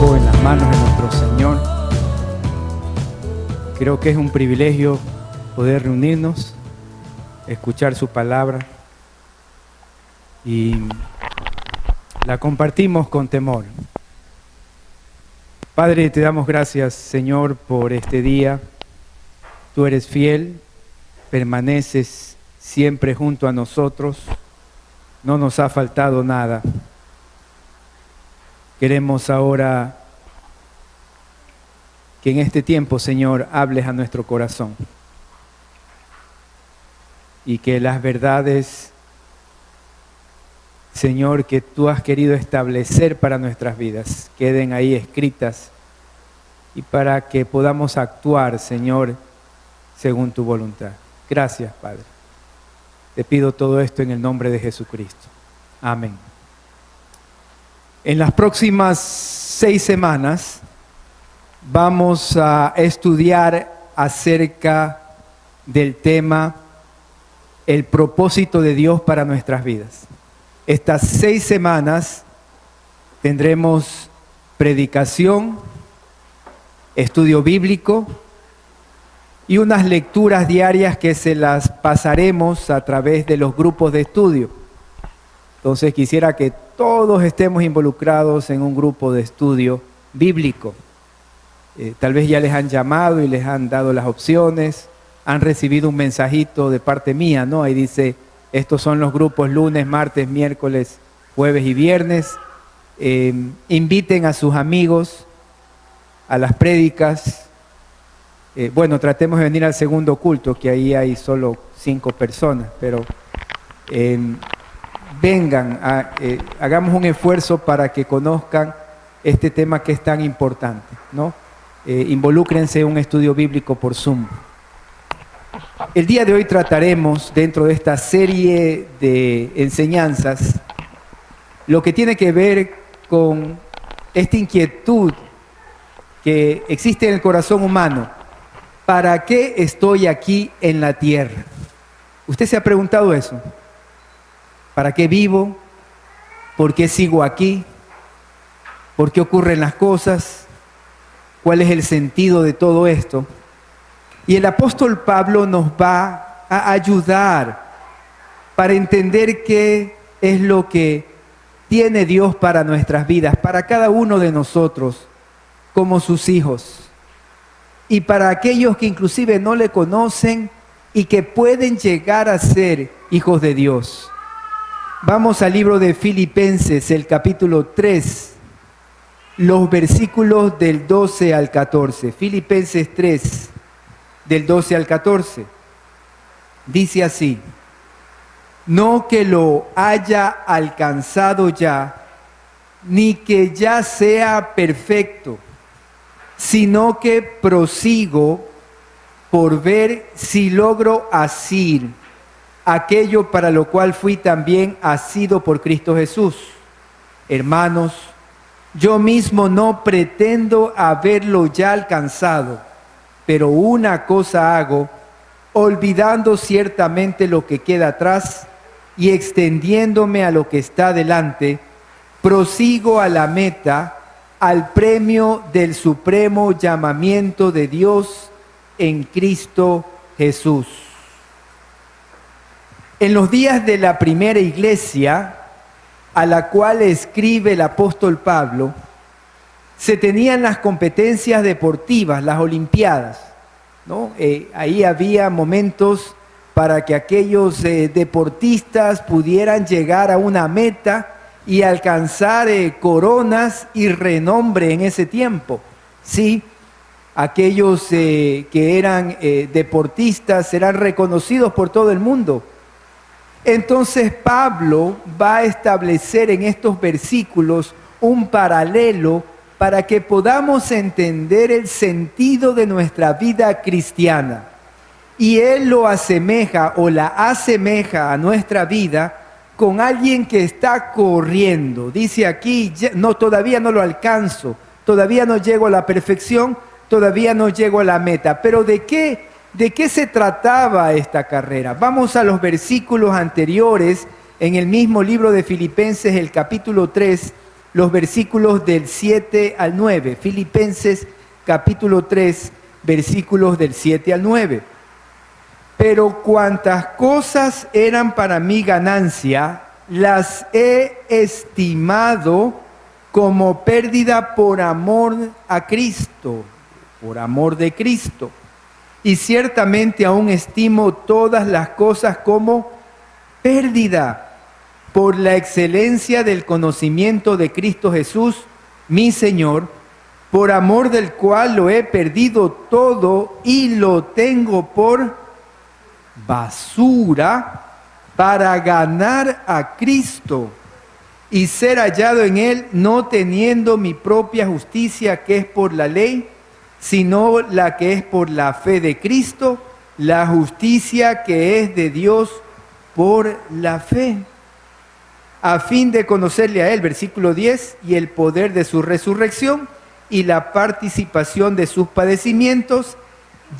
dejo en las manos de nuestro Señor. Creo que es un privilegio poder reunirnos, escuchar su palabra y la compartimos con temor. Padre, te damos gracias, Señor, por este día. Tú eres fiel, permaneces siempre junto a nosotros, no nos ha faltado nada. Queremos ahora que en este tiempo, Señor, hables a nuestro corazón y que las verdades, Señor, que tú has querido establecer para nuestras vidas queden ahí escritas y para que podamos actuar, Señor, según tu voluntad. Gracias, Padre. Te pido todo esto en el nombre de Jesucristo. Amén. En las próximas 6 semanas vamos a estudiar acerca del tema el propósito de Dios para nuestras vidas. Estas 6 semanas tendremos predicación, estudio bíblico y unas lecturas diarias que se las pasaremos a través de los grupos de estudio. Entonces quisiera que todos estemos involucrados en un grupo de estudio bíblico. Tal vez ya les han llamado y les han dado las opciones, han recibido un mensajito de parte mía, ¿no? Ahí dice, estos son los grupos lunes, martes, miércoles, jueves y viernes. Inviten a sus amigos a las prédicas. Bueno, tratemos de venir al segundo culto, que ahí hay solo 5 personas, pero vengan, hagamos un esfuerzo para que conozcan este tema que es tan importante, ¿no? Involúcrense en un estudio bíblico por Zoom. El día de hoy trataremos, dentro de esta serie de enseñanzas, lo que tiene que ver con esta inquietud que existe en el corazón humano. ¿Para qué estoy aquí en la tierra? ¿Usted se ha preguntado eso? ¿Para qué vivo? ¿Por qué sigo aquí? ¿Por qué ocurren las cosas? ¿Cuál es el sentido de todo esto? Y el apóstol Pablo nos va a ayudar para entender qué es lo que tiene Dios para nuestras vidas, para cada uno de nosotros como sus hijos. Y para aquellos que inclusive no le conocen y que pueden llegar a ser hijos de Dios. Vamos al libro de Filipenses, el capítulo 3, los versículos del 12 al 14. Filipenses 3, del 12 al 14. Dice así: no que lo haya alcanzado ya, ni que ya sea perfecto, sino que prosigo por ver si logro asir aquello para lo cual fui también asido por Cristo Jesús. Hermanos, yo mismo no pretendo haberlo ya alcanzado, pero una cosa hago, olvidando ciertamente lo que queda atrás y extendiéndome a lo que está delante, prosigo a la meta, al premio del supremo llamamiento de Dios en Cristo Jesús. En los días de la primera iglesia, a la cual escribe el apóstol Pablo, se tenían las competencias deportivas, las olimpiadas, ¿no? Ahí había momentos para que aquellos deportistas pudieran llegar a una meta y alcanzar coronas y renombre en ese tiempo. Sí, aquellos que eran deportistas eran reconocidos por todo el mundo. Entonces Pablo va a establecer en estos versículos un paralelo para que podamos entender el sentido de nuestra vida cristiana. Y él lo asemeja o la asemeja a nuestra vida con alguien que está corriendo. Dice aquí, no, todavía no lo alcanzo, todavía no llego a la perfección, todavía no llego a la meta. Pero ¿de qué se trataba esta carrera? Vamos a los versículos anteriores en el mismo libro de Filipenses, el capítulo 3, los versículos del 7 al 9. Filipenses capítulo 3, versículos del 7 al 9. Pero cuantas cosas eran para mí ganancia, las he estimado como pérdida por amor a Cristo, por amor de Cristo. Y ciertamente aún estimo todas las cosas como pérdida por la excelencia del conocimiento de Cristo Jesús, mi Señor, por amor del cual lo he perdido todo y lo tengo por basura para ganar a Cristo y ser hallado en Él, no teniendo mi propia justicia que es por la ley, sino la que es por la fe de Cristo, la justicia que es de Dios por la fe, a fin de conocerle a Él, versículo 10, y el poder de su resurrección y la participación de sus padecimientos,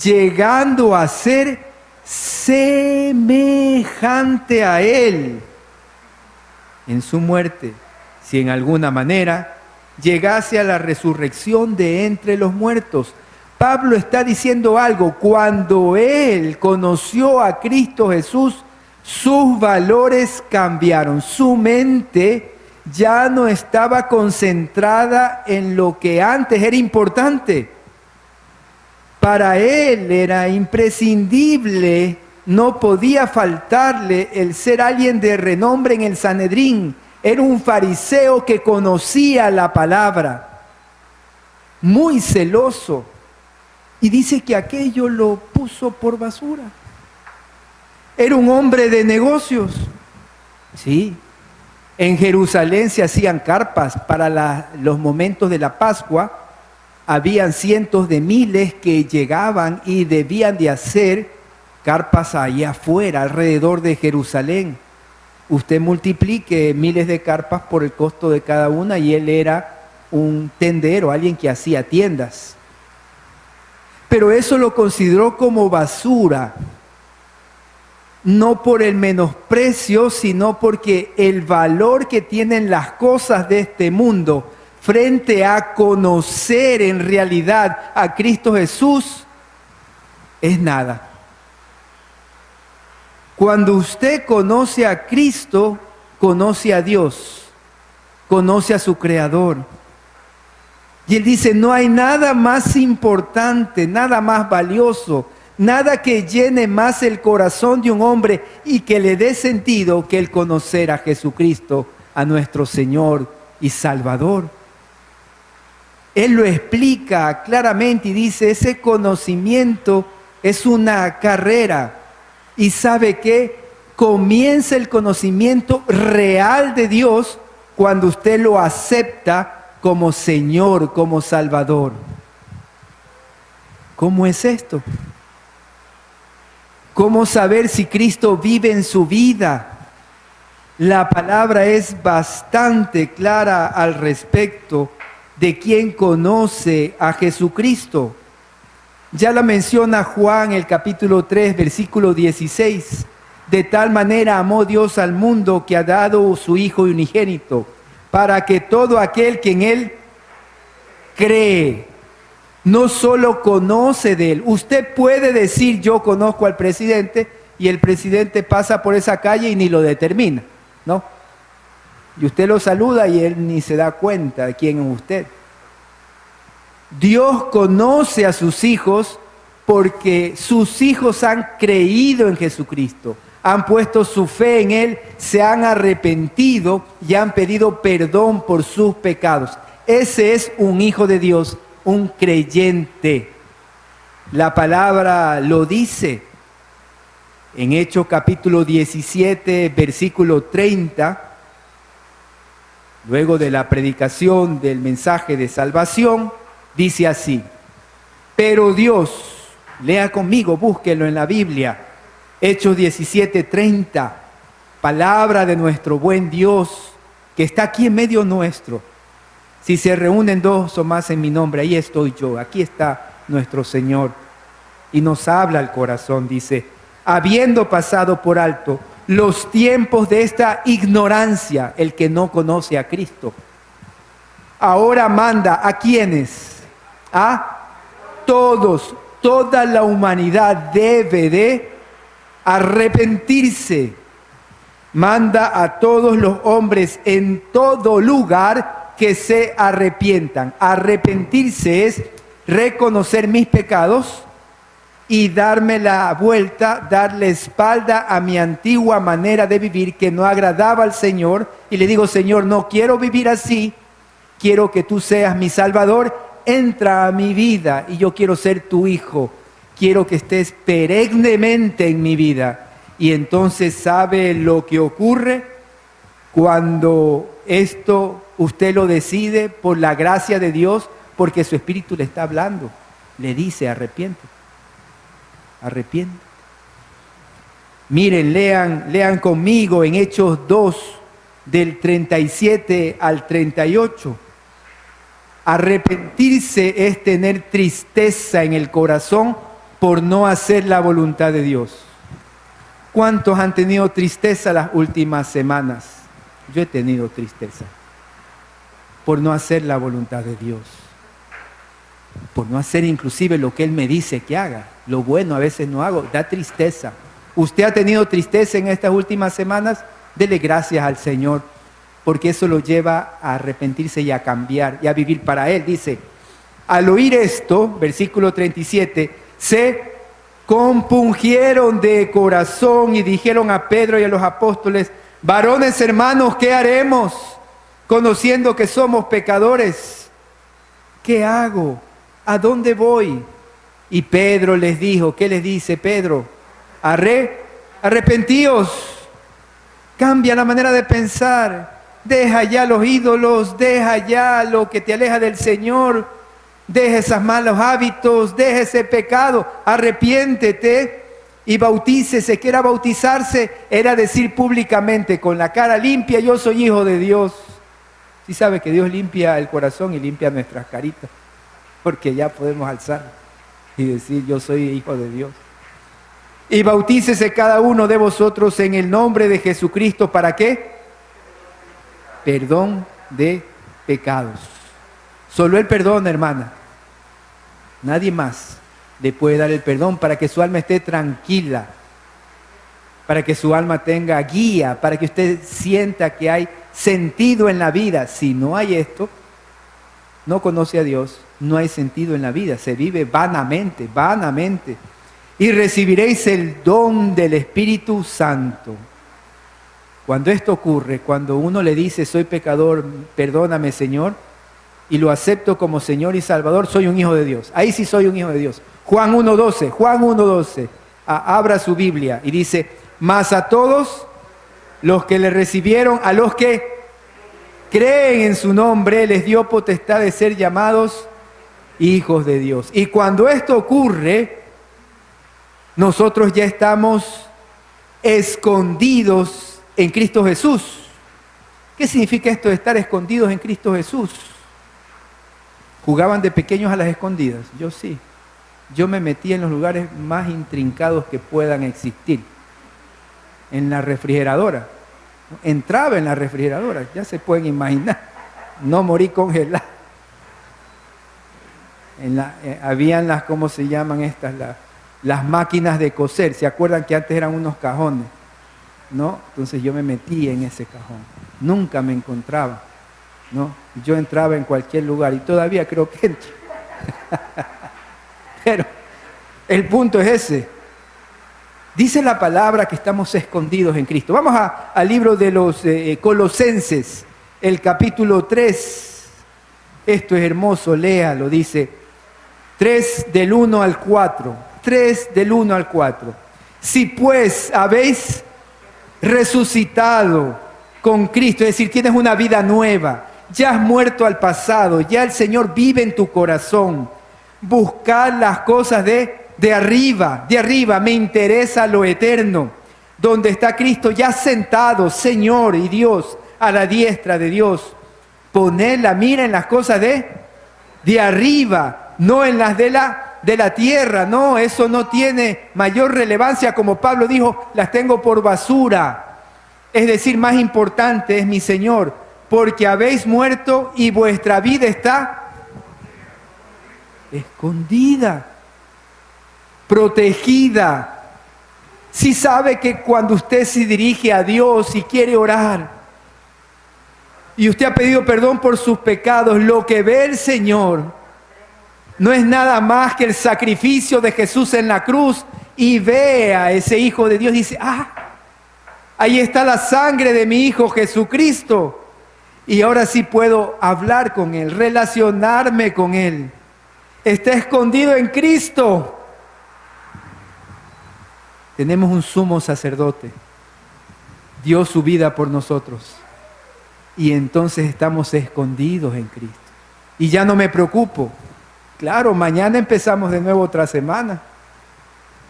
llegando a ser semejante a Él en su muerte, si en alguna manera llegase a la resurrección de entre los muertos. Pablo está diciendo algo: cuando él conoció a Cristo Jesús, sus valores cambiaron, su mente ya no estaba concentrada en lo que antes era importante. Para él era imprescindible, no podía faltarle el ser alguien de renombre en el Sanedrín. Era un fariseo que conocía la palabra, muy celoso. Y dice que aquello lo puso por basura. Era un hombre de negocios. Sí, en Jerusalén se hacían carpas para los momentos de la Pascua. Habían cientos de miles que llegaban y debían de hacer carpas allá afuera, alrededor de Jerusalén. Usted multiplique miles de carpas por el costo de cada una y él era un tendero, alguien que hacía tiendas. Pero eso lo consideró como basura, no por el menosprecio, sino porque el valor que tienen las cosas de este mundo frente a conocer en realidad a Cristo Jesús es nada. Cuando usted conoce a Cristo, conoce a Dios, conoce a su Creador. Y él dice, no hay nada más importante, nada más valioso, nada que llene más el corazón de un hombre y que le dé sentido que el conocer a Jesucristo, a nuestro Señor y Salvador. Él lo explica claramente y dice, ese conocimiento es una carrera. Y ¿sabe qué? Comienza el conocimiento real de Dios cuando usted lo acepta como Señor, como Salvador. ¿Cómo es esto? ¿Cómo saber si Cristo vive en su vida? La palabra es bastante clara al respecto de quien conoce a Jesucristo. Ya la menciona Juan, el capítulo 3, versículo 16. De tal manera amó Dios al mundo que ha dado su Hijo unigénito, para que todo aquel que en Él cree, no solo conoce de Él. Usted puede decir, yo conozco al presidente, y el presidente pasa por esa calle y ni lo determina, ¿no? Y usted lo saluda y él ni se da cuenta de quién es usted. Dios conoce a sus hijos porque sus hijos han creído en Jesucristo, han puesto su fe en Él, se han arrepentido y han pedido perdón por sus pecados. Ese es un hijo de Dios, un creyente. La palabra lo dice en Hechos capítulo 17, versículo 30. Luego de la predicación del mensaje de salvación, dice así: pero Dios, lea conmigo, búsquelo en la Biblia, Hechos 17:30, palabra de nuestro buen Dios, que está aquí en medio nuestro. Si se reúnen dos o más en mi nombre, ahí estoy yo, aquí está nuestro Señor. Y nos habla al corazón, dice, habiendo pasado por alto los tiempos de esta ignorancia, el que no conoce a Cristo, Ahora manda, ¿a quiénes? A todos, toda la humanidad debe de arrepentirse. Manda a todos los hombres en todo lugar que se arrepientan. Arrepentirse es reconocer mis pecados y darme la vuelta, darle espalda a mi antigua manera de vivir que no agradaba al Señor. Y le digo, Señor, no quiero vivir así, quiero que tú seas mi Salvador, entra a mi vida y yo quiero ser tu hijo. Quiero que estés perennemente en mi vida. Y entonces, ¿sabe lo que ocurre? Cuando esto usted lo decide por la gracia de Dios, porque su Espíritu le está hablando, le dice, arrepiente. Arrepiente. Miren, lean conmigo en Hechos 2, del 37 al 38. Arrepentirse es tener tristeza en el corazón por no hacer la voluntad de Dios. ¿Cuántos han tenido tristeza las últimas semanas? Yo he tenido tristeza por no hacer la voluntad de Dios, por no hacer inclusive lo que Él me dice que haga. Lo bueno a veces no hago, da tristeza. ¿Usted ha tenido tristeza en estas últimas semanas? Dele gracias al Señor, porque eso lo lleva a arrepentirse y a cambiar y a vivir para Él. Dice, al oír esto, versículo 37, se compungieron de corazón y dijeron a Pedro y a los apóstoles, varones hermanos, ¿qué haremos? Conociendo que somos pecadores, ¿qué hago? ¿A dónde voy? Y Pedro les dijo, ¿qué les dice Pedro? Arrepentíos, cambia la manera de pensar, deja ya los ídolos, deja ya lo que te aleja del Señor, deja esos malos hábitos, deja ese pecado, arrepiéntete y bautícese. Que era bautizarse, era decir públicamente, con la cara limpia, yo soy hijo de Dios. Sí sabe que Dios limpia el corazón y limpia nuestras caritas, porque ya podemos alzar y decir, yo soy hijo de Dios. Y bautícese cada uno de vosotros en el nombre de Jesucristo, ¿para qué? Perdón de pecados. Solo Él perdona, hermana. Nadie más le puede dar el perdón para que su alma esté tranquila, para que su alma tenga guía, para que usted sienta que hay sentido en la vida. Si no hay esto, no conoce a Dios, no hay sentido en la vida, se vive vanamente, vanamente. Y recibiréis el don del Espíritu Santo. Cuando esto ocurre, cuando uno le dice, soy pecador, perdóname Señor, y lo acepto como Señor y Salvador, soy un hijo de Dios. Ahí sí soy un hijo de Dios. Juan 1:12, abra su Biblia y dice, mas a todos los que le recibieron, a los que creen en su nombre, les dio potestad de ser llamados hijos de Dios. Y cuando esto ocurre, nosotros ya estamos escondidos en Cristo Jesús. ¿Qué significa esto de estar escondidos en Cristo Jesús? ¿Jugaban de pequeños a las escondidas? Yo sí. Yo me metí en los lugares más intrincados que puedan existir. En la refrigeradora. Entraba en la refrigeradora, ya se pueden imaginar. No morí congelado. Habían las, ¿cómo se llaman estas? Las máquinas de coser. ¿Se acuerdan que antes eran unos cajones? ¿No? Entonces yo me metí en ese cajón. Nunca me encontraba. ¿No? Yo entraba en cualquier lugar y todavía creo que entro. Pero el punto es ese. Dice la palabra que estamos escondidos en Cristo. Vamos al libro de los Colosenses, el capítulo 3. Esto es hermoso, léalo, dice 3 del 1 al 4. 3 del 1 al 4. Si pues habéis resucitado con Cristo, es decir, tienes una vida nueva, ya has muerto al pasado, ya el Señor vive en tu corazón. Buscad las cosas de arriba, me interesa lo eterno, donde está Cristo ya sentado, Señor y Dios, a la diestra de Dios. Poned la mira en las cosas de arriba, no en las de la tierra. No, eso no tiene mayor relevancia, como Pablo dijo, las tengo por basura. Es decir, más importante es mi Señor. porque habéis muerto y vuestra vida está escondida, protegida. Si sabe que cuando usted se dirige a Dios y quiere orar, y usted ha pedido perdón por sus pecados, lo que ve el Señor no es nada más que el sacrificio de Jesús en la cruz, y ve a ese Hijo de Dios y dice, ahí está la sangre de mi Hijo Jesucristo. Y ahora sí puedo hablar con Él, relacionarme con Él. Está escondido en Cristo. Tenemos un sumo sacerdote. Dio su vida por nosotros. Y entonces estamos escondidos en Cristo. Y ya no me preocupo. Claro, mañana empezamos de nuevo otra semana.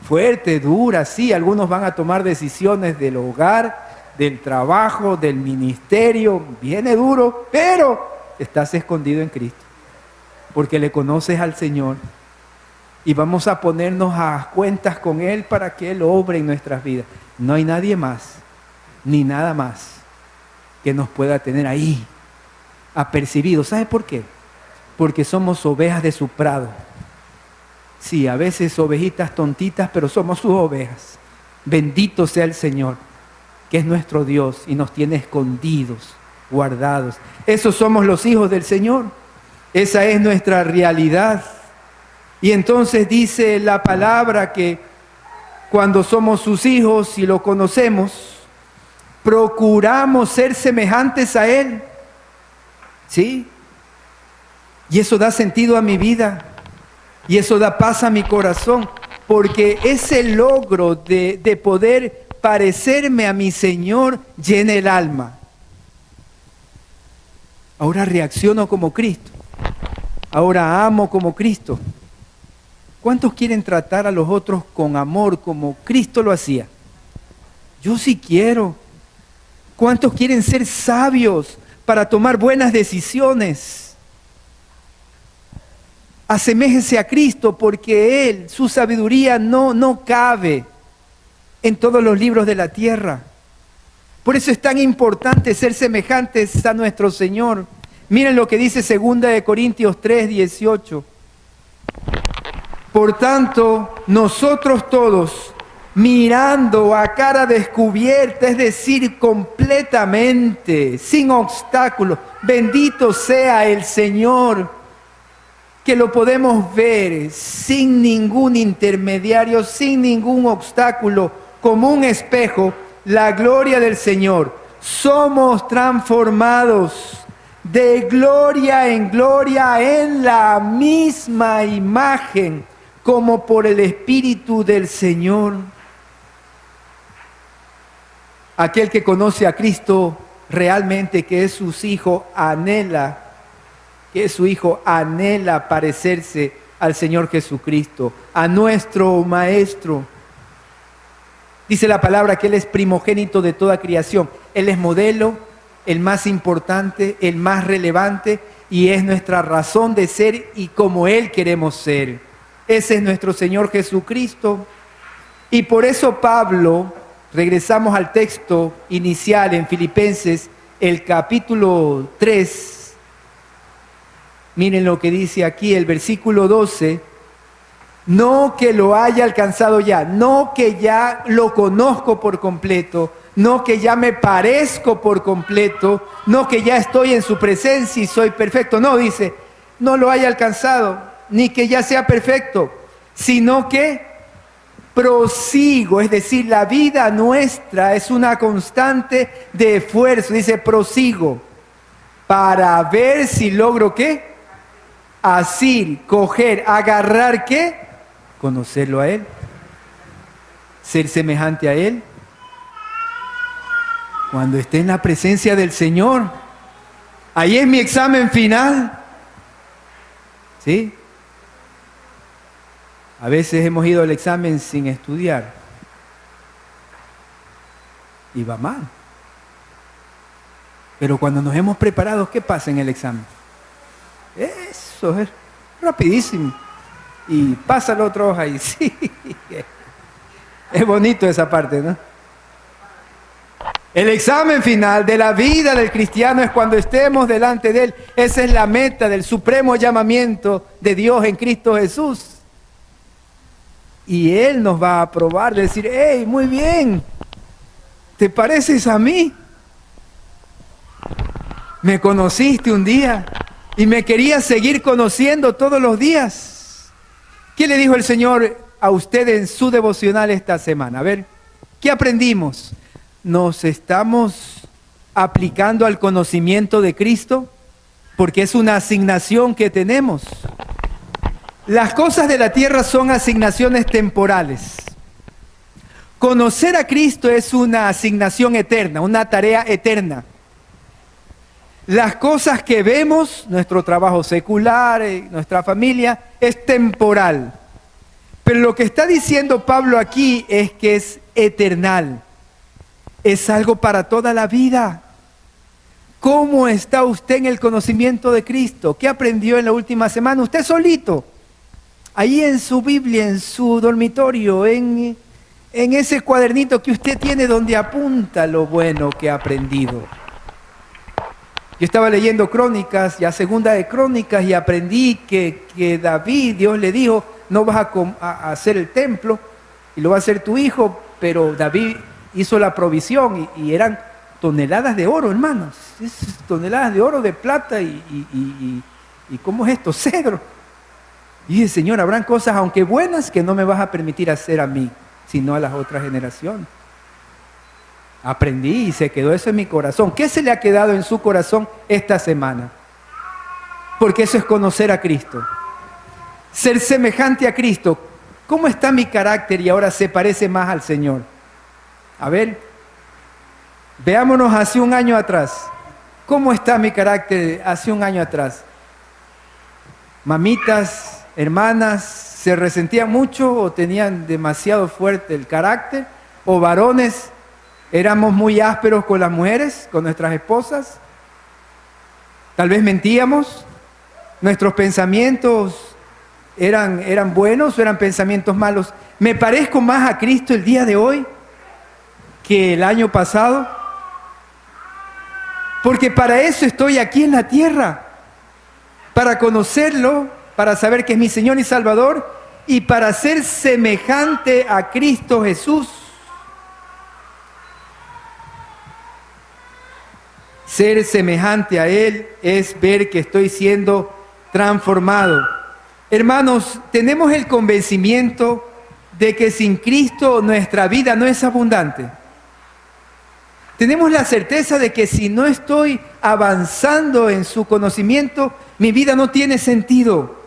Fuerte, dura, sí. Algunos van a tomar decisiones del hogar, del trabajo, del ministerio. Viene duro, pero estás escondido en Cristo. Porque le conoces al Señor. Y vamos a ponernos a cuentas con Él para que Él obre en nuestras vidas. No hay nadie más, ni nada más, que nos pueda tener ahí, apercibidos. ¿Sabe por qué? Porque somos ovejas de su prado. Sí, a veces ovejitas tontitas, pero somos sus ovejas. Bendito sea el Señor, que es nuestro Dios y nos tiene escondidos, guardados. Esos somos los hijos del Señor. Esa es nuestra realidad. Y entonces dice la palabra que cuando somos sus hijos y lo conocemos, procuramos ser semejantes a Él. ¿Sí? Y eso da sentido a mi vida. Y eso da paz a mi corazón. Porque ese logro de poder parecerme a mi Señor llena el alma. Ahora reacciono como Cristo. Ahora amo como Cristo. ¿Cuántos quieren tratar a los otros con amor como Cristo lo hacía? Yo sí quiero. ¿Cuántos quieren ser sabios para tomar buenas decisiones? Aseméjese a Cristo porque Él, su sabiduría no cabe en todos los libros de la tierra. Por eso es tan importante ser semejantes a nuestro Señor. Miren lo que dice 2 Corintios 3, 18. Por tanto, nosotros todos, mirando a cara descubierta, es decir, completamente, sin obstáculos, bendito sea el Señor, que lo podemos ver sin ningún intermediario, sin ningún obstáculo, como un espejo, la gloria del Señor. Somos transformados de gloria en la misma imagen, como por el Espíritu del Señor. Aquel que conoce a Cristo realmente, que es su hijo, anhela parecerse al Señor Jesucristo, a nuestro Maestro. Dice la palabra que Él es primogénito de toda creación. Él es modelo, el más importante, el más relevante, y es nuestra razón de ser y como Él queremos ser. Ese es nuestro Señor Jesucristo. Y por eso Pablo, regresamos al texto inicial en Filipenses, el capítulo 3. Miren lo que dice aquí, el versículo 12. No que lo haya alcanzado ya, no que ya lo conozco por completo, no que ya me parezco por completo, no que ya estoy en su presencia y soy perfecto. No, dice, no lo haya alcanzado, ni que ya sea perfecto, sino que prosigo, es decir, la vida nuestra es una constante de esfuerzo. Dice, prosigo, para ver si logro ¿qué? Asir, coger, agarrar ¿qué? Conocerlo a Él, ser semejante a Él. Cuando esté en la presencia del Señor, ahí es mi examen final. ¿Sí? A veces hemos ido al examen sin estudiar y va mal. Pero cuando nos hemos preparado, ¿qué pasa en el examen? Eso es rapidísimo. Y pasa la otra hoja y sí. Es bonito esa parte, ¿no? El examen final de la vida del cristiano es cuando estemos delante de Él. Esa es la meta del supremo llamamiento de Dios en Cristo Jesús. Y Él nos va a aprobar, decir, hey, muy bien, ¿te pareces a mí? Me conociste un día y me querías seguir conociendo todos los días. ¿Qué le dijo el Señor a usted en su devocional esta semana? A ver, ¿qué aprendimos? ¿Nos estamos aplicando al conocimiento de Cristo? Porque es una asignación que tenemos. Las cosas de la tierra son asignaciones temporales. Conocer a Cristo es una asignación eterna, una tarea eterna. Las cosas que vemos, nuestro trabajo secular, nuestra familia, es temporal. Pero lo que está diciendo Pablo aquí es que es eternal. Es algo para toda la vida. ¿Cómo está usted en el conocimiento de Cristo? ¿Qué aprendió en la última semana? Usted solito, ahí en su Biblia, en su dormitorio, en ese cuadernito que usted tiene donde apunta lo bueno que ha aprendido. Yo estaba leyendo Crónicas, ya segunda de Crónicas, y aprendí que David, Dios le dijo, no vas a hacer el templo, y lo va a hacer tu hijo, pero David hizo la provisión, y eran toneladas de oro, hermanos, toneladas de oro, de plata, y ¿cómo es esto? Cedro. Y dije, Señor, habrán cosas, aunque buenas, que no me vas a permitir hacer a mí, sino a las otras generaciones. Aprendí y se quedó eso en mi corazón. ¿Qué se le ha quedado en su corazón esta semana? Porque eso es conocer a Cristo. Ser semejante a Cristo. ¿Cómo está mi carácter y ahora se parece más al Señor? A ver, veámonos hace un año atrás. ¿Cómo está mi carácter hace un año atrás? Mamitas, hermanas, ¿se resentían mucho o tenían demasiado fuerte el carácter? ¿O varones, éramos muy ásperos con las mujeres, con nuestras esposas? Tal vez mentíamos. Nuestros pensamientos eran buenos o eran pensamientos malos. ¿Me parezco más a Cristo el día de hoy que el año pasado? Porque para eso estoy aquí en la tierra, para conocerlo, para saber que es mi Señor y Salvador y para ser semejante a Cristo Jesús. Ser semejante a Él es ver que estoy siendo transformado. Hermanos, tenemos el convencimiento de que sin Cristo nuestra vida no es abundante. Tenemos la certeza de que si no estoy avanzando en su conocimiento, mi vida no tiene sentido.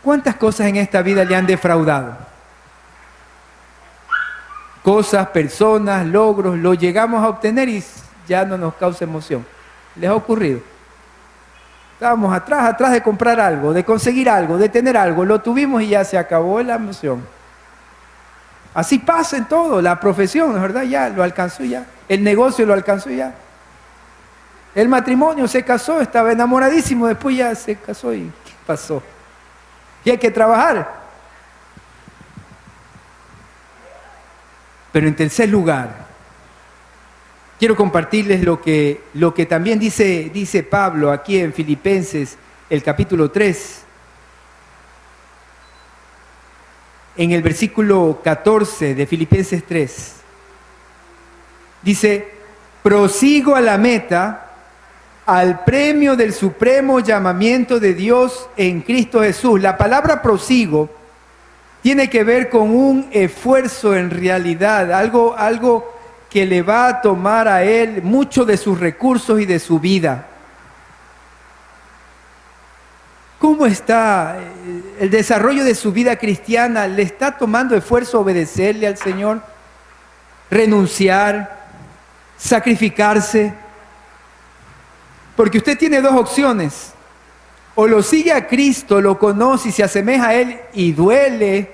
¿Cuántas cosas en esta vida le han defraudado? Cosas, personas, logros, lo llegamos a obtener y ya no nos causa emoción. ¿Les ha ocurrido? Estábamos atrás de comprar algo, de conseguir algo, de tener algo, lo tuvimos y ya se acabó la emoción. Así pasa en todo, la profesión, ¿no es verdad? Ya lo alcanzó ya, el negocio lo alcanzó ya. El matrimonio se casó, estaba enamoradísimo, después ya se casó y ¿qué pasó? Y hay que trabajar. Pero en tercer lugar, quiero compartirles lo que también dice Pablo aquí en Filipenses, el capítulo 3. En el versículo 14 de Filipenses 3. Dice, prosigo a la meta, al premio del supremo llamamiento de Dios en Cristo Jesús. La palabra prosigo tiene que ver con un esfuerzo en realidad, algo que le va a tomar a él mucho de sus recursos y de su vida. ¿Cómo está el desarrollo de su vida cristiana? ¿Le está tomando esfuerzo obedecerle al Señor? ¿Renunciar? ¿Sacrificarse? Porque usted tiene dos opciones. O lo sigue a Cristo, lo conoce y se asemeja a Él y duele.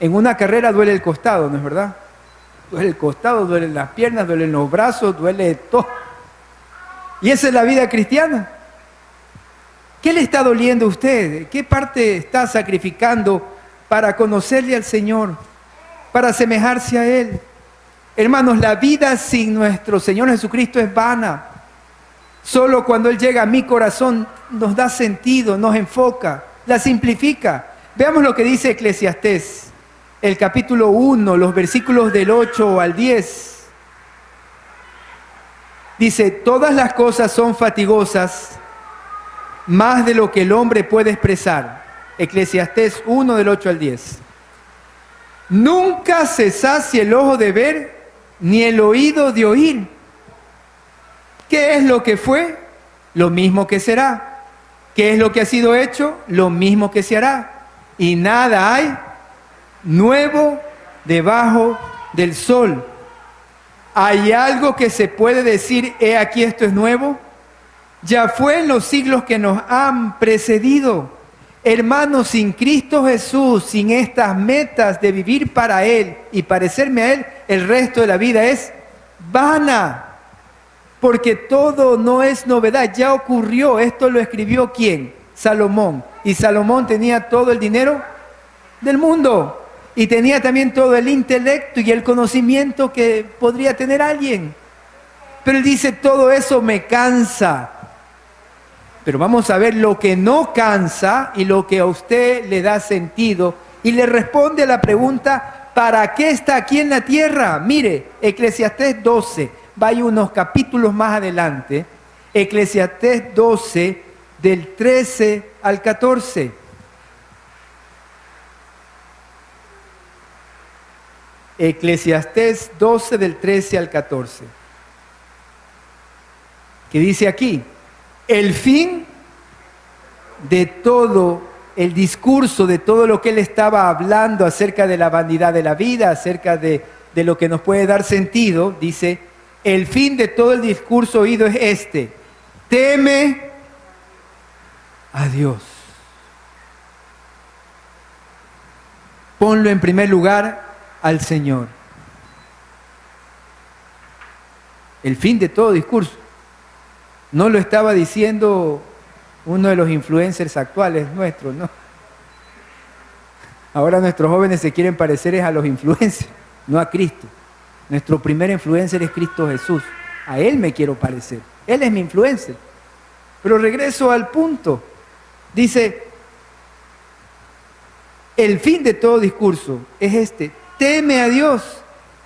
En una carrera duele el costado, ¿no es verdad? Duele el costado, duelen las piernas, duelen los brazos, duele todo. Y esa es la vida cristiana. ¿Qué le está doliendo a usted? ¿Qué parte está sacrificando para conocerle al Señor, para asemejarse a Él? Hermanos, la vida sin nuestro Señor Jesucristo es vana. Solo cuando Él llega a mi corazón nos da sentido, nos enfoca, la simplifica. Veamos lo que dice Eclesiastés, el capítulo 1, los versículos del 8 al 10. Dice, todas las cosas son fatigosas, más de lo que el hombre puede expresar. Eclesiastés 1, del 8 al 10. Nunca se sacia el ojo de ver, ni el oído de oír. ¿Qué es lo que fue? Lo mismo que será. ¿Qué es lo que ha sido hecho? Lo mismo que se hará. Y nada hay nuevo debajo del sol. ¿Hay algo que se puede decir, he aquí esto es nuevo? Ya fue en los siglos que nos han precedido. Hermanos, sin Cristo Jesús, sin estas metas de vivir para Él y parecerme a Él, el resto de la vida es vana. Porque todo no es novedad, ya ocurrió. Esto lo escribió ¿quién? Salomón. Y Salomón tenía todo el dinero del mundo. Y tenía también todo el intelecto y el conocimiento que podría tener alguien. Pero él dice, todo eso me cansa. Pero vamos a ver lo que no cansa y lo que a usted le da sentido. Y le responde a la pregunta, ¿para qué está aquí en la tierra? Mire, Eclesiastés 12, vaya unos capítulos más adelante. Eclesiastés 12, del 13 al 14. Eclesiastés 12, del 13 al 14. Que dice aquí, el fin de todo el discurso, de todo lo que él estaba hablando acerca de la vanidad de la vida, acerca de lo que nos puede dar sentido, dice, el fin de todo el discurso oído es este, teme a Dios. Ponlo en primer lugar al Señor. El fin de todo discurso. No lo estaba diciendo uno de los influencers actuales nuestros, ¿no? Ahora nuestros jóvenes se quieren parecer a los influencers, no a Cristo. Nuestro primer influencer es Cristo Jesús. A Él me quiero parecer. Él es mi influencer. Pero regreso al punto. Dice, el fin de todo discurso es este. Teme a Dios,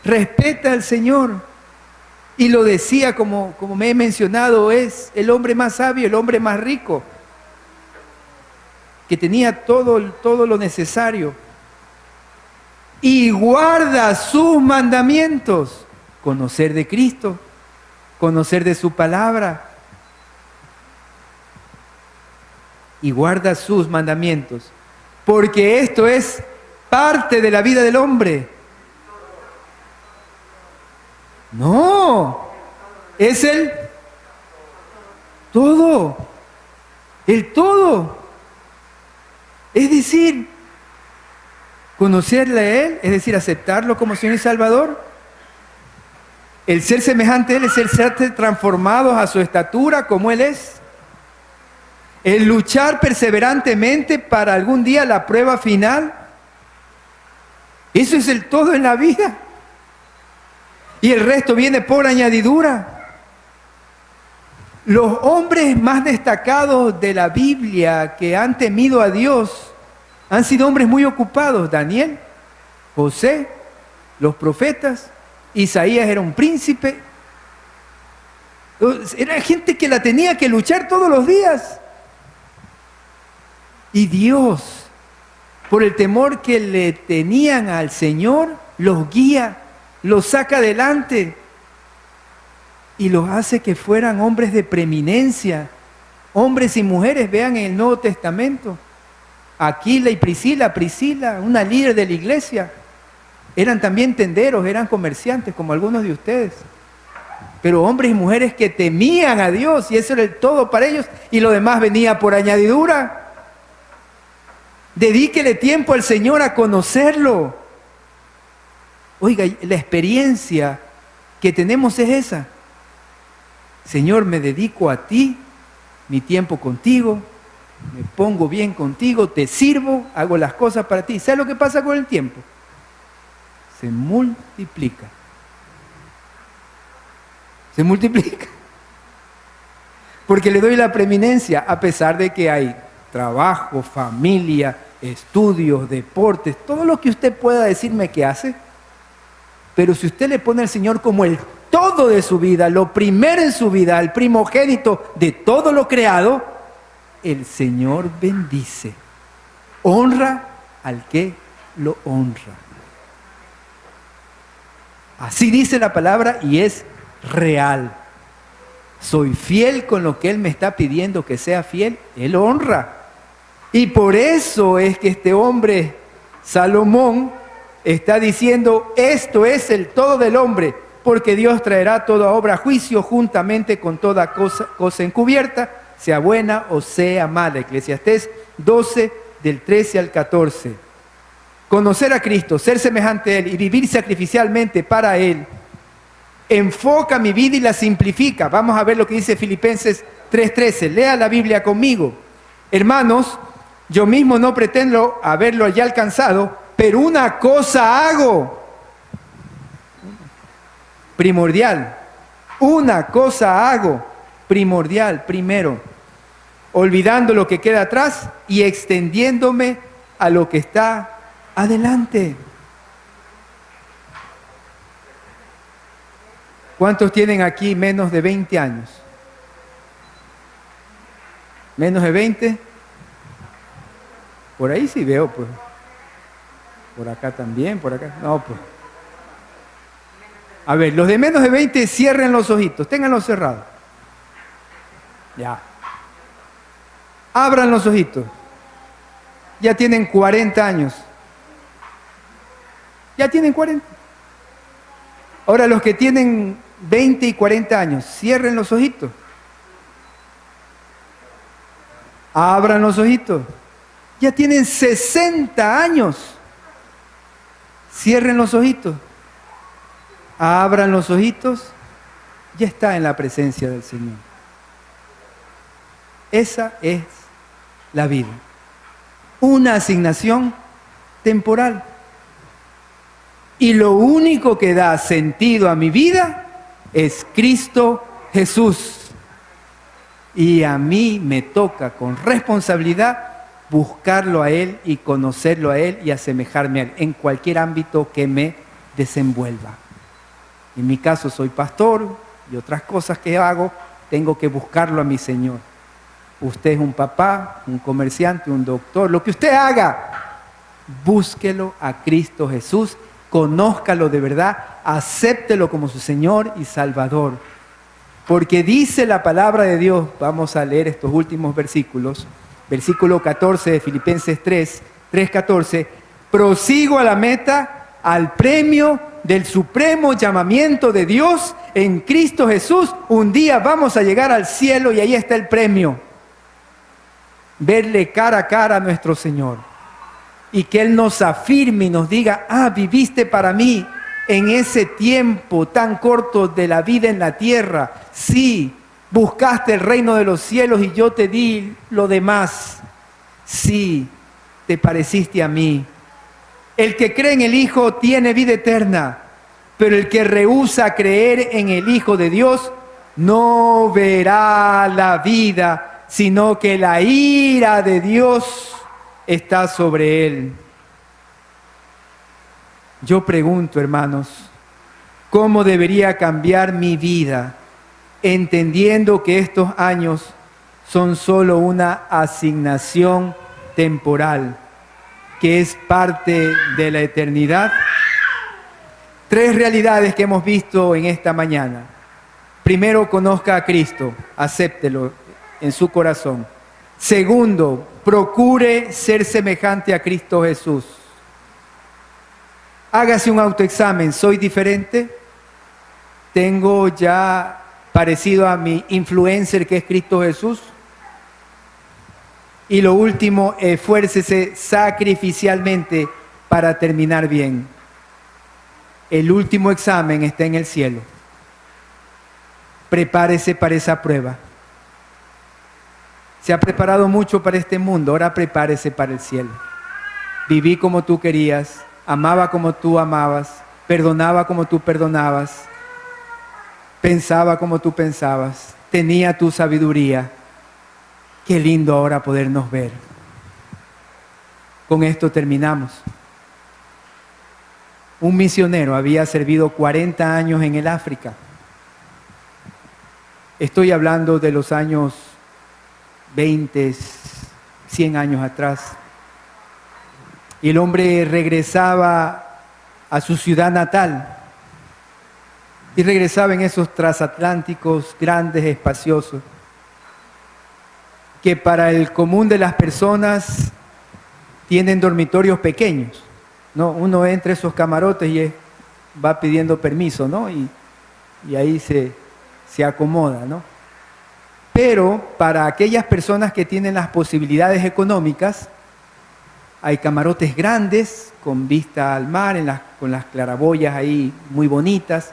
respeta al Señor. Y lo decía, como me he mencionado, es el hombre más sabio, el hombre más rico, que tenía todo lo necesario. Y guarda sus mandamientos. Conocer de Cristo, conocer de su palabra. Y guarda sus mandamientos. Porque esto es parte de la vida del hombre. No, es el todo. El todo. Es decir, conocerle a Él, es decir, aceptarlo como Señor y Salvador. El ser semejante a Él es el ser transformados a su estatura como Él es. El luchar perseverantemente para algún día la prueba final. Eso es el todo en la vida. Y el resto viene por añadidura. Los hombres más destacados de la Biblia que han temido a Dios han sido hombres muy ocupados. Daniel, José, los profetas, Isaías era un príncipe. Era gente que la tenía que luchar todos los días. Y Dios, por el temor que le tenían al Señor, los guía, los saca adelante y los hace que fueran hombres de preeminencia, hombres y mujeres. Vean en el Nuevo Testamento, Aquila y Priscila, una líder de la iglesia, eran también tenderos, eran comerciantes como algunos de ustedes, pero hombres y mujeres que temían a Dios, y eso era el todo para ellos, y lo demás venía por añadidura. Dedíquele tiempo al Señor a conocerlo. Oiga, la experiencia que tenemos es esa. Señor, me dedico a ti, mi tiempo contigo, me pongo bien contigo, te sirvo, hago las cosas para ti. ¿Sabes lo que pasa con el tiempo? Se multiplica. Se multiplica. Porque le doy la preeminencia, a pesar de que hay trabajo, familia, estudios, deportes, todo lo que usted pueda decirme que hace. Pero si usted le pone al Señor como el todo de su vida, lo primero en su vida, el primogénito de todo lo creado, el Señor bendice. Honra al que lo honra. Así dice la palabra y es real. Soy fiel con lo que Él me está pidiendo que sea fiel, Él honra. Y por eso es que este hombre, Salomón, está diciendo, esto es el todo del hombre, porque Dios traerá toda obra a juicio juntamente con toda cosa encubierta, sea buena o sea mala. Eclesiastés 12, del 13 al 14. Conocer a Cristo, ser semejante a Él y vivir sacrificialmente para Él, enfoca mi vida y la simplifica. Vamos a ver lo que dice Filipenses 3:13. Lea la Biblia conmigo. Hermanos, yo mismo no pretendo haberlo ya alcanzado, pero una cosa hago. Primordial. Una cosa hago. Primordial, primero. Olvidando lo que queda atrás y extendiéndome a lo que está adelante. ¿Cuántos tienen aquí menos de 20 años? ¿Menos de 20? Por ahí sí veo, pues. Por acá también, por acá. No, pues. A ver, los de menos de 20 cierren los ojitos, ténganlos cerrados. Ya. Abran los ojitos. Ya tienen 40 años. Ya tienen 40. Ahora los que tienen 20 y 40 años, cierren los ojitos. Abran los ojitos. Ya tienen 60 años. Cierren los ojitos. Abran los ojitos. Ya está en la presencia del Señor. Esa es la vida. Una asignación temporal. Y lo único que da sentido a mi vida es Cristo Jesús. Y a mí me toca con responsabilidad buscarlo a Él y conocerlo a Él y asemejarme a Él en cualquier ámbito que me desenvuelva. En mi caso soy pastor y otras cosas que hago, tengo que buscarlo a mi Señor. Usted es un papá, un comerciante, un doctor, lo que usted haga, búsquelo a Cristo Jesús, conózcalo de verdad, acéptelo como su Señor y Salvador. Porque dice la palabra de Dios, vamos a leer estos últimos versículos, versículo 14 de Filipenses 3:14, prosigo a la meta, al premio del supremo llamamiento de Dios en Cristo Jesús. Un día vamos a llegar al cielo y ahí está el premio. Verle cara a cara a nuestro Señor. Y que Él nos afirme y nos diga, viviste para mí en ese tiempo tan corto de la vida en la tierra. Sí, buscaste el reino de los cielos y yo te di lo demás. Sí, te pareciste a mí. El que cree en el Hijo tiene vida eterna, pero el que rehúsa creer en el Hijo de Dios no verá la vida, sino que la ira de Dios está sobre él. Yo pregunto, hermanos, ¿cómo debería cambiar mi vida entendiendo que estos años son solo una asignación temporal, que es parte de la eternidad? Tres realidades que hemos visto en esta mañana. Primero, conozca a Cristo, acéptelo en su corazón. Segundo, procure ser semejante a Cristo Jesús. Hágase un autoexamen. ¿Soy diferente? ¿Tengo ya parecido a mi influencer que es Cristo Jesús? Y lo último, esfuércese sacrificialmente para terminar bien. El último examen está en el cielo. Prepárese para esa prueba. Se ha preparado mucho para este mundo, ahora prepárese para el cielo. Viví como tú querías, amaba como tú amabas, perdonaba como tú perdonabas. pensaba como tú pensabas, tenía tu sabiduría. Qué lindo ahora podernos ver. Con esto terminamos. Un misionero había servido 40 años en el África. Estoy hablando de los años 20, 100 años atrás. Y el hombre regresaba a su ciudad natal. Y regresaba en esos transatlánticos grandes, espaciosos, que para el común de las personas tienen dormitorios pequeños, ¿no? Uno entra a esos camarotes y va pidiendo permiso, ¿no? Y ahí se acomoda, ¿no? Pero para aquellas personas que tienen las posibilidades económicas, hay camarotes grandes con vista al mar, con las claraboyas ahí muy bonitas.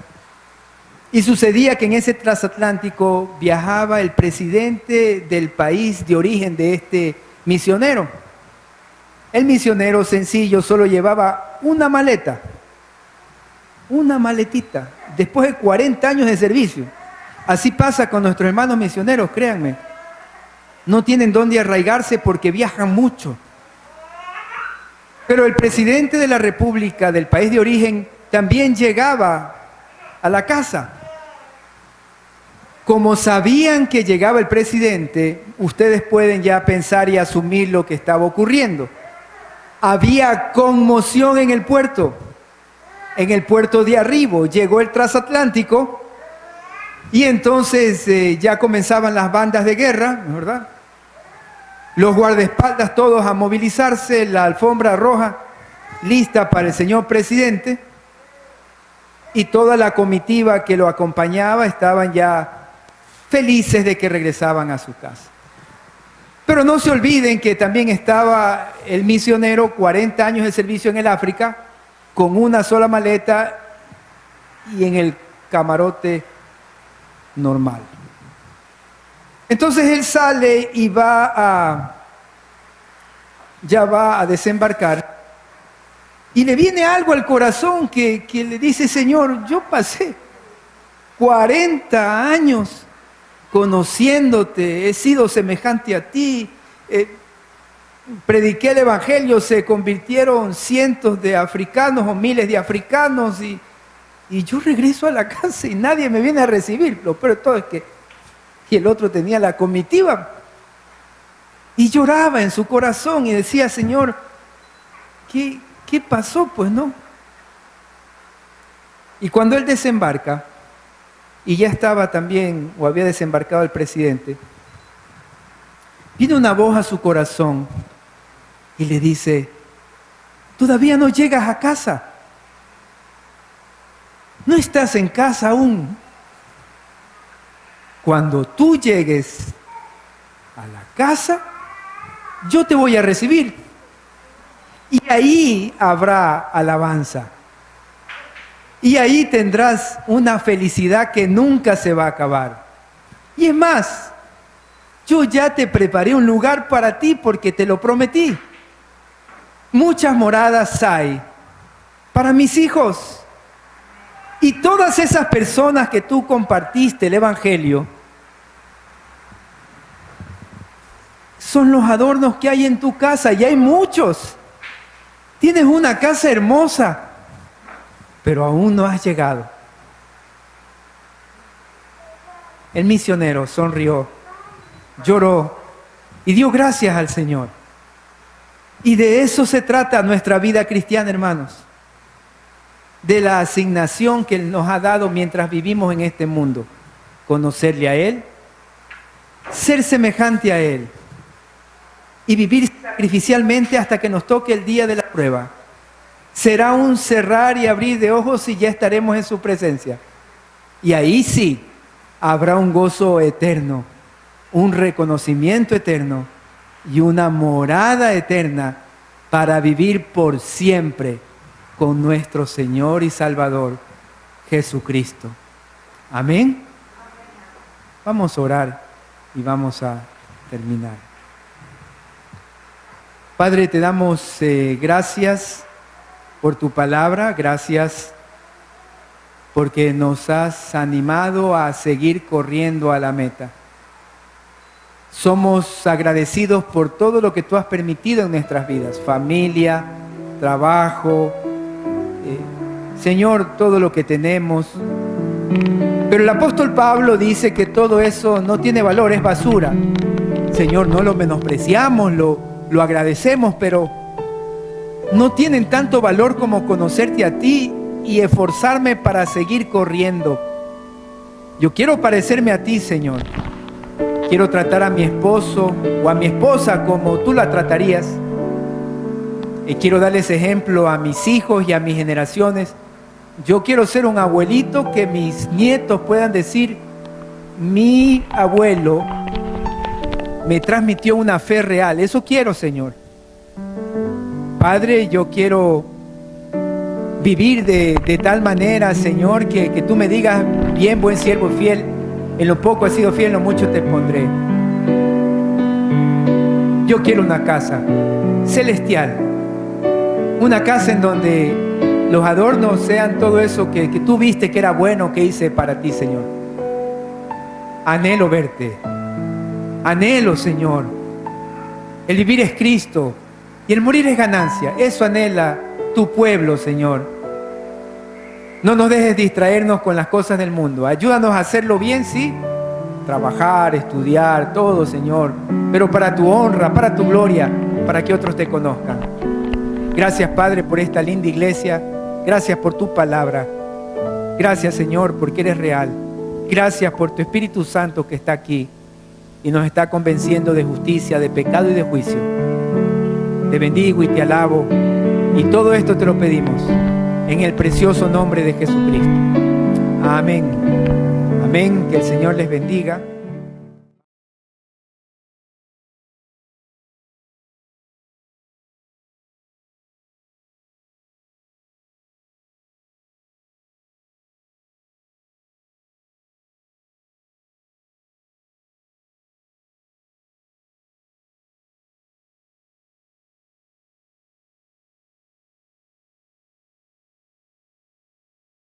Y sucedía que en ese transatlántico viajaba el presidente del país de origen de este misionero. El misionero sencillo solo llevaba una maleta, una maletita, después de 40 años de servicio. Así pasa con nuestros hermanos misioneros, créanme. No tienen dónde arraigarse porque viajan mucho. Pero el presidente de la República del país de origen también llegaba a la casa. Como sabían que llegaba el presidente, ustedes pueden ya pensar y asumir lo que estaba ocurriendo. Había conmoción en el puerto de Arribo. Llegó el transatlántico y entonces ya comenzaban las bandas de guerra, ¿verdad? Los guardaespaldas todos a movilizarse, la alfombra roja lista para el señor presidente y toda la comitiva que lo acompañaba estaban ya felices de que regresaban a su casa. Pero no se olviden que también estaba el misionero, 40 años de servicio en el África, con una sola maleta y en el camarote normal. Entonces él sale y ya va a desembarcar y le viene algo al corazón que le dice: Señor, yo pasé 40 años conociéndote, he sido semejante a ti, prediqué el evangelio, se convirtieron cientos de africanos o miles de africanos y yo regreso a la casa y nadie me viene a recibir. Lo peor de todo es que el otro tenía la comitiva y lloraba en su corazón y decía: Señor, ¿qué pasó? Pues no. Y cuando él desembarca, y ya estaba también, o había desembarcado el presidente, viene una voz a su corazón y le dice: todavía no llegas a casa, no estás en casa aún. Cuando tú llegues a la casa, yo te voy a recibir y ahí habrá alabanza. Y ahí tendrás una felicidad que nunca se va a acabar. Y es más, yo ya te preparé un lugar para ti porque te lo prometí. Muchas moradas hay para mis hijos. Y todas esas personas que tú compartiste el evangelio son los adornos que hay en tu casa, y hay muchos. Tienes una casa hermosa, pero aún no has llegado. El misionero sonrió, lloró y dio gracias al Señor. Y de eso se trata nuestra vida cristiana, hermanos. De la asignación que Él nos ha dado mientras vivimos en este mundo. Conocerle a Él, ser semejante a Él y vivir sacrificialmente hasta que nos toque el día de la prueba. Será un cerrar y abrir de ojos y ya estaremos en su presencia. Y ahí sí, habrá un gozo eterno, un reconocimiento eterno y una morada eterna para vivir por siempre con nuestro Señor y Salvador, Jesucristo. Amén. Vamos a orar y vamos a terminar. Padre, te damos gracias por tu palabra, gracias porque nos has animado a seguir corriendo a la meta. Somos agradecidos por todo lo que tú has permitido en nuestras vidas, familia, trabajo, Señor, todo lo que tenemos. Pero el apóstol Pablo dice que todo eso no tiene valor, es basura. Señor, no lo menospreciamos, lo agradecemos, pero no tienen tanto valor como conocerte a ti y esforzarme para seguir corriendo. Yo quiero parecerme a ti, Señor. Quiero tratar a mi esposo o a mi esposa como tú la tratarías. Y quiero darles ejemplo a mis hijos y a mis generaciones. Yo quiero ser un abuelito que mis nietos puedan decir: mi abuelo me transmitió una fe real. Eso quiero, Señor. Padre, yo quiero vivir de tal manera, Señor, que tú me digas: bien, buen siervo fiel, en lo poco has sido fiel, en lo mucho te pondré. Yo quiero una casa celestial, una casa en donde los adornos sean todo eso que tú viste que era bueno, que hice para ti, Señor. Anhelo verte, anhelo, Señor. El vivir es Cristo y el morir es ganancia. Eso anhela tu pueblo, Señor. No nos dejes distraernos con las cosas del mundo. Ayúdanos a hacerlo bien, sí. Trabajar, estudiar, todo, Señor. Pero para tu honra, para tu gloria, para que otros te conozcan. Gracias, Padre, por esta linda iglesia. Gracias por tu palabra. Gracias, Señor, porque eres real. Gracias por tu Espíritu Santo que está aquí y nos está convenciendo de justicia, de pecado y de juicio. Te bendigo y te alabo. Y todo esto te lo pedimos en el precioso nombre de Jesucristo. Amén. Amén. Que el Señor les bendiga.